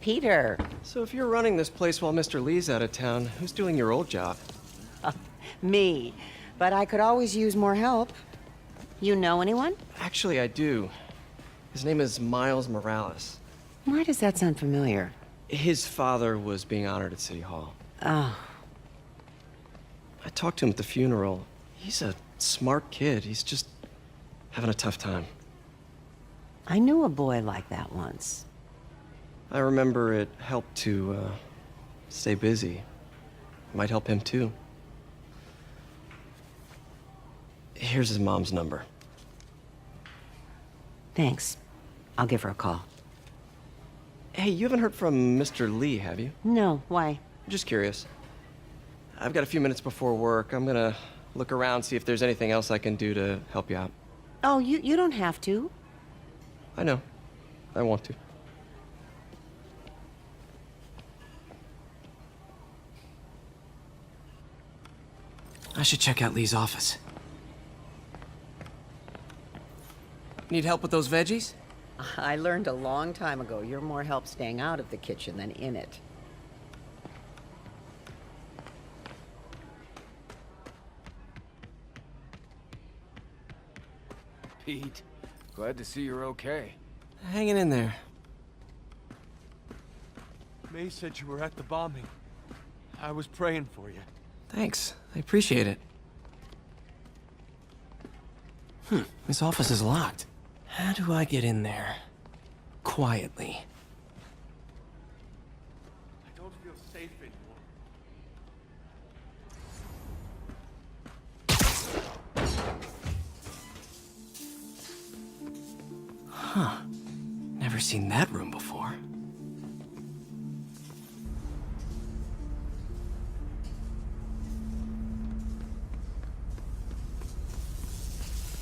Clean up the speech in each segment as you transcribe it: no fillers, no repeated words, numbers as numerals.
Peter. So if you're running this place while Mr. Lee's out of town, who's doing your old job? Me. But I could always use more help. You know anyone? Actually, I do. His name is Miles Morales. Why does that sound familiar? His father was being honored at City Hall. Oh. I talked to him at the funeral. He's a smart kid. He's just having a tough time. I knew a boy like that once. I remember it helped to, stay busy. Might help him, too. Here's his mom's number. Thanks. I'll give her a call. Hey, you haven't heard from Mr. Lee, have you? No, why? Just curious. I've got a few minutes before work. I'm gonna look around, see if there's anything else I can do to help you out. Oh, you don't have to. I know. I want to. I should check out Lee's office. Need help with those veggies? I learned a long time ago you're more help staying out of the kitchen than in it. Pete, glad to see you're okay. Hanging in there. May said you were at the bombing. I was praying for you. Thanks. I appreciate it. This office is locked. How do I get in there? Quietly. I don't feel safe anymore. Huh. Never seen that room before.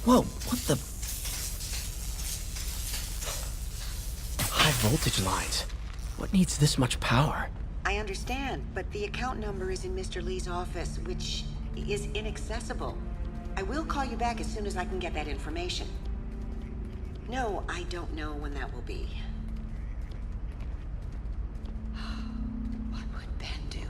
Whoa, what the? High voltage lines. What needs this much power? I understand, but the account number is in Mr. Lee's office, which is inaccessible. I will call you back as soon as I can get that information. No, I don't know when that will be. What would Ben do?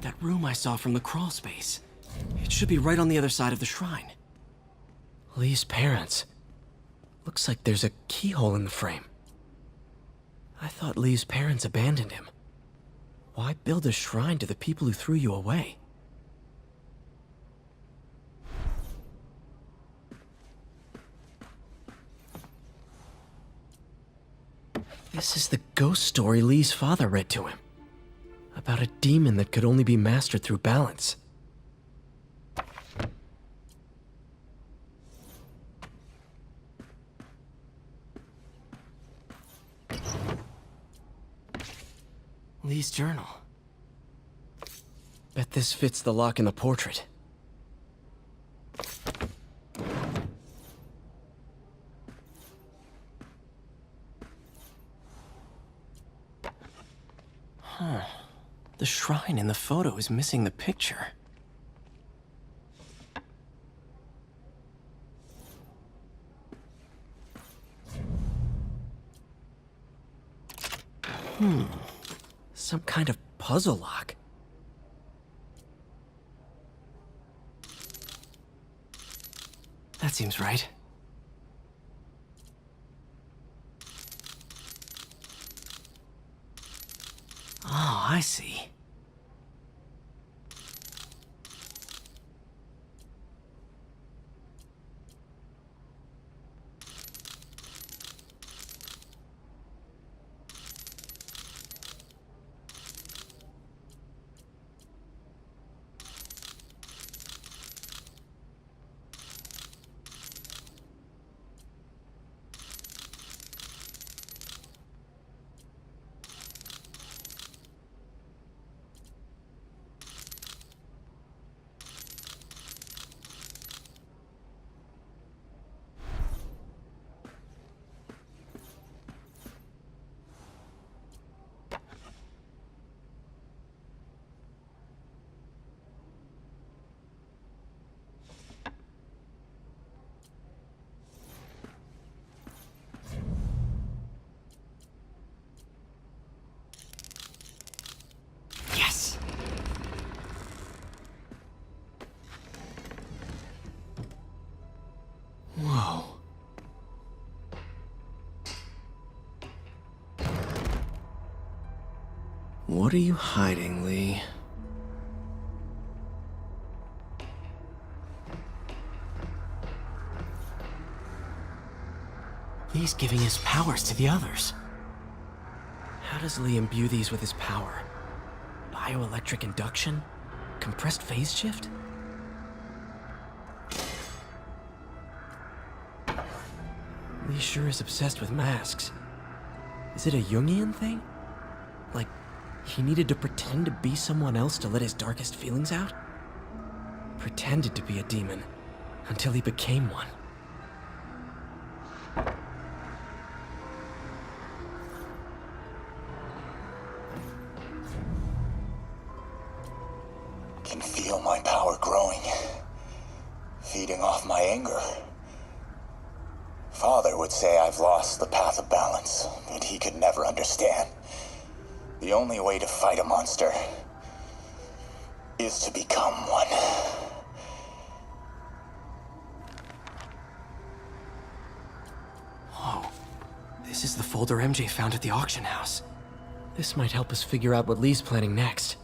That room I saw from the crawl space. It should be right on the other side of the shrine. Lee's parents. Looks like there's a keyhole in the frame. I thought Lee's parents abandoned him. Why build a shrine to the people who threw you away? This is the ghost story Lee's father read to him. About a demon that could only be mastered through balance. Lee's journal. Bet this fits the lock in the portrait. Huh. The shrine in the photo is missing the picture. Some kind of puzzle lock. That seems right. Oh, I see. What are you hiding, Lee? Lee's giving his powers to the others. How does Lee imbue these with his power? Bioelectric induction? Compressed phase shift? Lee sure is obsessed with masks. Is it a Jungian thing? Like, he needed to pretend to be someone else to let his darkest feelings out? Pretended to be a demon, until he became one. Can feel my power growing, feeding off my anger. Father would say I've lost the path of balance, but he could never understand. The only way to fight a monster is to become one. Whoa. This is the folder MJ found at the auction house. This might help us figure out what Lee's planning next.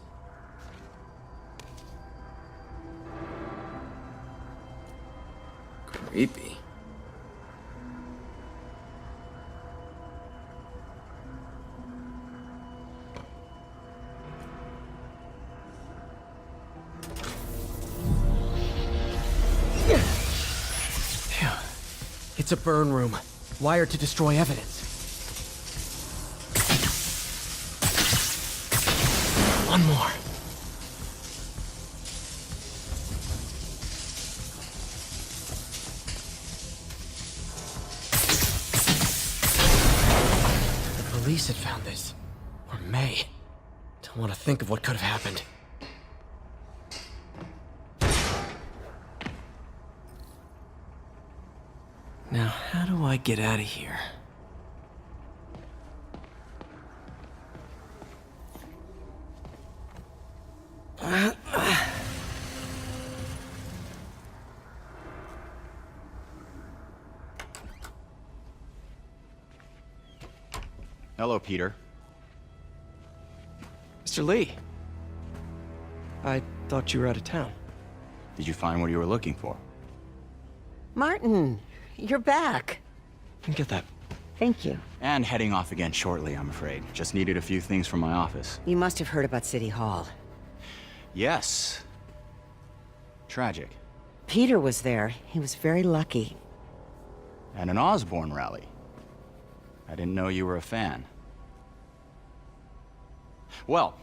Creepy. Phew. It's a burn room, wired to destroy evidence. One more. The police had found this. Or may. Don't want to think of what could have happened. Now, how do I get out of here? Hello, Peter. Mr. Lee. I thought you were out of town. Did you find what you were looking for? Martin, you're back. Get that. Thank you. And heading off again shortly, I'm afraid. Just needed a few things from my office. You must have heard about City Hall. Yes. Tragic. Peter was there. He was very lucky. And an Osborne rally. I didn't know you were a fan. Well,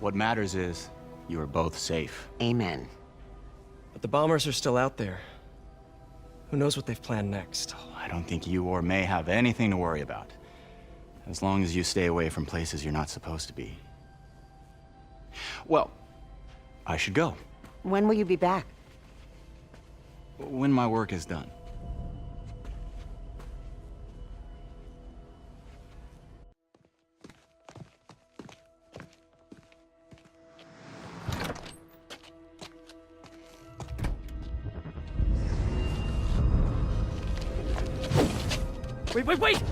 what matters is you are both safe. Amen. But the bombers are still out there. Who knows what they've planned next? I don't think you or May have anything to worry about. As long as you stay away from places you're not supposed to be. Well, I should go. When will you be back? When my work is done. Wait!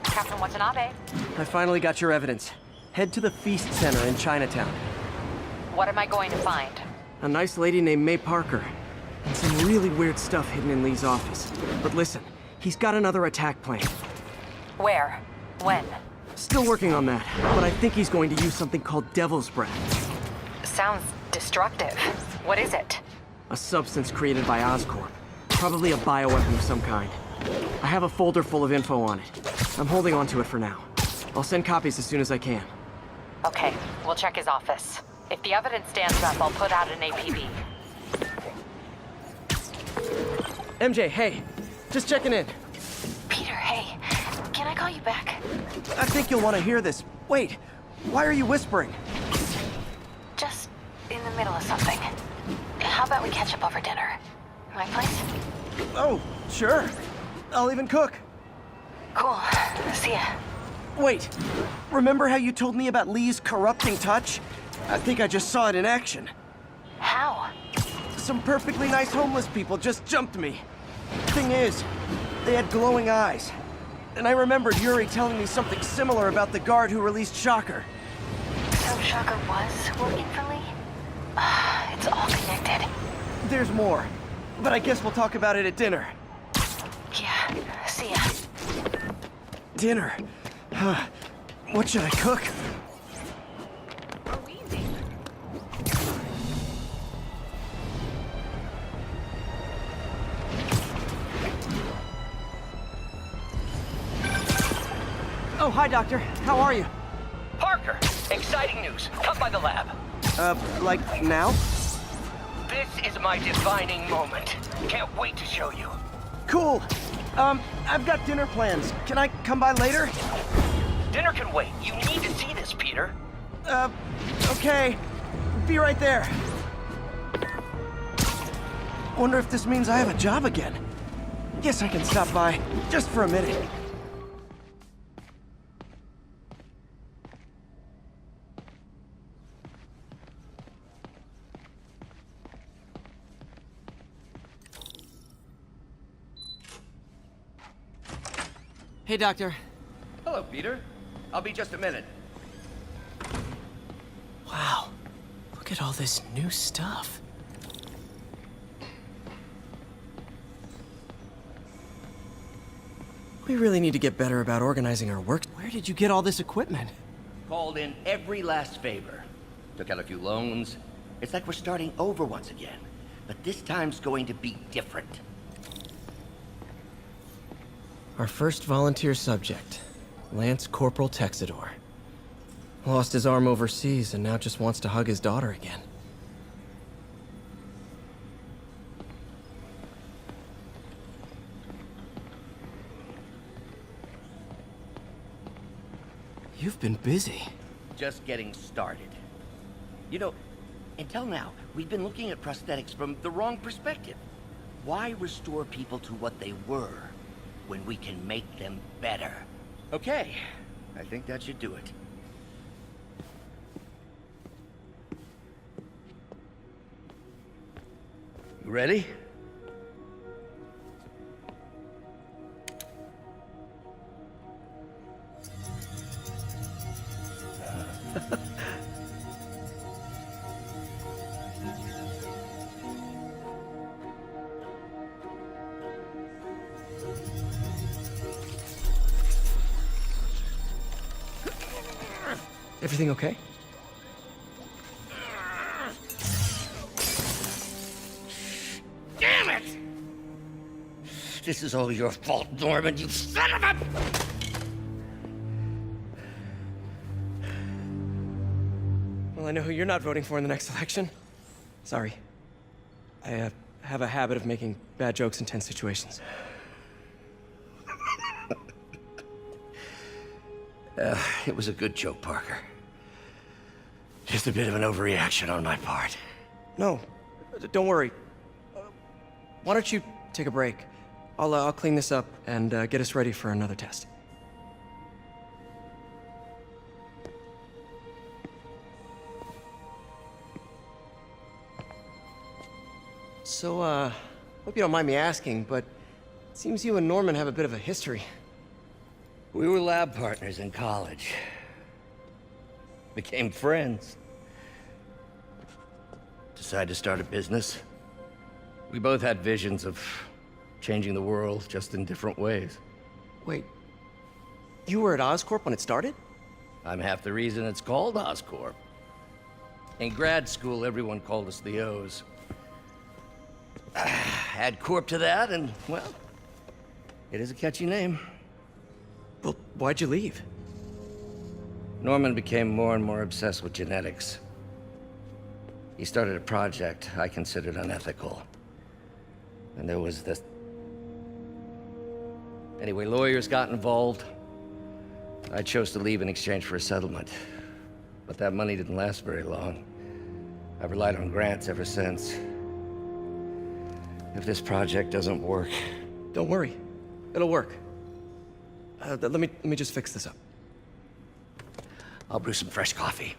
Captain Watanabe, I finally got your evidence. Head to the Feast Center in Chinatown. what am I going to find? A nice lady named May Parker. And some really weird stuff hidden in Lee's office. But listen, he's got another attack plan. Where? When? Still working on that, but I think he's going to use something called Devil's Breath. Sounds destructive. What is it? A substance created by Oscorp. Probably a bioweapon of some kind. I have a folder full of info on it. I'm holding on to it for now. I'll send copies as soon as I can. Okay, we'll check his office. If the evidence stands up, I'll put out an APB. MJ, hey. Just checking in. Peter, hey. Can I call you back? I think you'll want to hear this. Wait, why are you whispering? Just in the middle of something. How about we catch up over dinner? My place? Oh, sure. I'll even cook. Cool. See ya. Wait, remember how you told me about Lee's corrupting touch? I think I just saw it in action. How? Some perfectly nice homeless people just jumped me. Thing is, they had glowing eyes. And I remembered Yuri telling me something similar about the guard who released Shocker. So Shocker was working for Lee? It's all connected. There's more, but I guess we'll talk about it at dinner. Yeah, see ya. Dinner? What should I cook? Oh, hi, Doctor. How are you? Parker, exciting news. Come by the lab. Like now? This is my defining moment. Can't wait to show you. Cool. I've got dinner plans. Can I come by later? Dinner can wait. You need to see this, Peter. Okay. Be right there. Wonder if this means I have a job again. Guess I can stop by, just for a minute. Hey, Doctor. Hello, Peter. I'll be just a minute. Wow. Look at all this new stuff. We really need to get better about organizing our work. Where did you get all this equipment? Called in every last favor. Took out a few loans. It's like we're starting over once again. But this time's going to be different. Our first volunteer subject, Lance Corporal Texidor. Lost his arm overseas and now just wants to hug his daughter again. You've been busy. Just getting started. You know, until now, we've been looking at prosthetics from the wrong perspective. Why restore people to what they were when we can make them better? Okay, I think that should do it. You ready? Everything okay? Damn it! This is all your fault, Norman, you son of a... Well, I know who you're not voting for in the next election. Sorry. I have a habit of making bad jokes in tense situations. It was a good joke, Parker. Just a bit of an overreaction on my part. No, don't worry. Why don't you take a break? I'll clean this up and get us ready for another test. So, hope you don't mind me asking, but it seems you and Norman have a bit of a history. We were lab partners in college. Became friends. Decided to start a business. We both had visions of changing the world, just in different ways. Wait, you were at Oscorp when it started? I'm half the reason it's called Oscorp. In grad school, everyone called us the O's. Add Corp to that, and, well, it is a catchy name. Well, why'd you leave? Norman became more and more obsessed with genetics. He started a project I considered unethical. And there was this... Anyway, lawyers got involved. I chose to leave in exchange for a settlement. But that money didn't last very long. I've relied on grants ever since. If this project doesn't work... Don't worry. It'll work. Let me just fix this up. I'll brew some fresh coffee.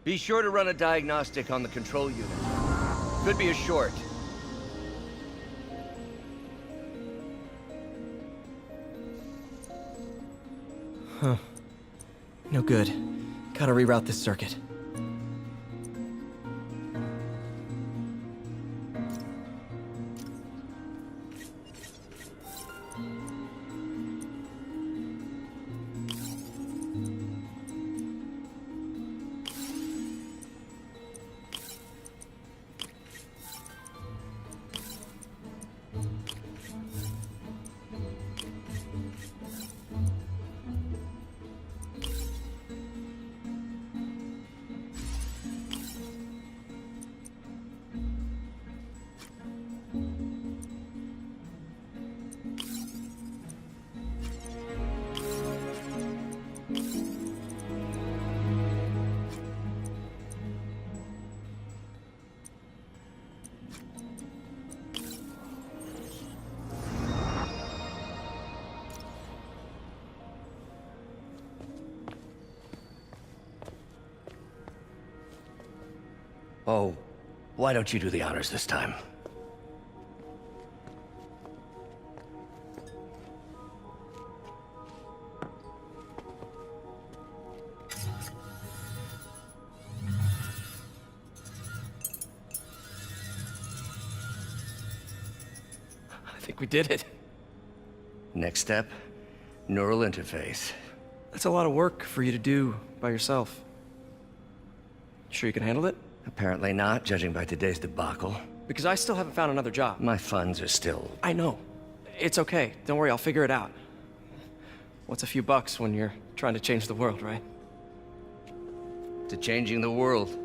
Be sure to run a diagnostic on the control unit. Could be a short. Huh. No good. Gotta reroute this circuit. Oh, why don't you do the honors this time? I think we did it. Next step, neural interface. That's a lot of work for you to do by yourself. Sure you can handle it? Apparently not, judging by today's debacle. Because I still haven't found another job. My funds are still... I know. It's okay. Don't worry, I'll figure it out. What's a few bucks when you're trying to change the world, right? to changing the world.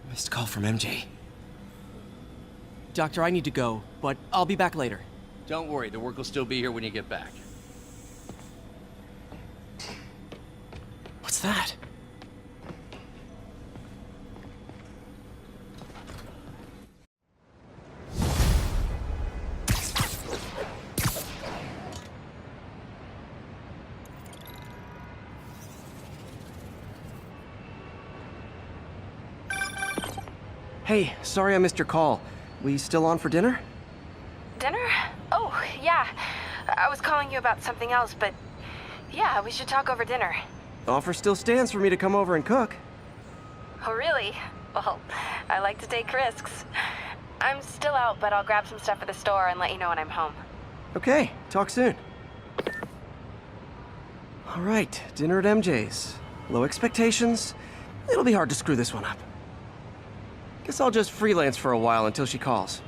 Missed call from MJ. Doctor, I need to go, but I'll be back later. Don't worry, the work will still be here when you get back. What's that? Hey, sorry I missed your call. We still on for dinner? Dinner? Oh, yeah. I was calling you about something else, but yeah, we should talk over dinner. Offer still stands for me to come over and cook. Oh, really? Well, I like to take risks. I'm still out, but I'll grab some stuff at the store and let you know when I'm home. Okay, talk soon. All right, dinner at MJ's. Low expectations. It'll be hard to screw this one up. Guess I'll just freelance for a while until she calls.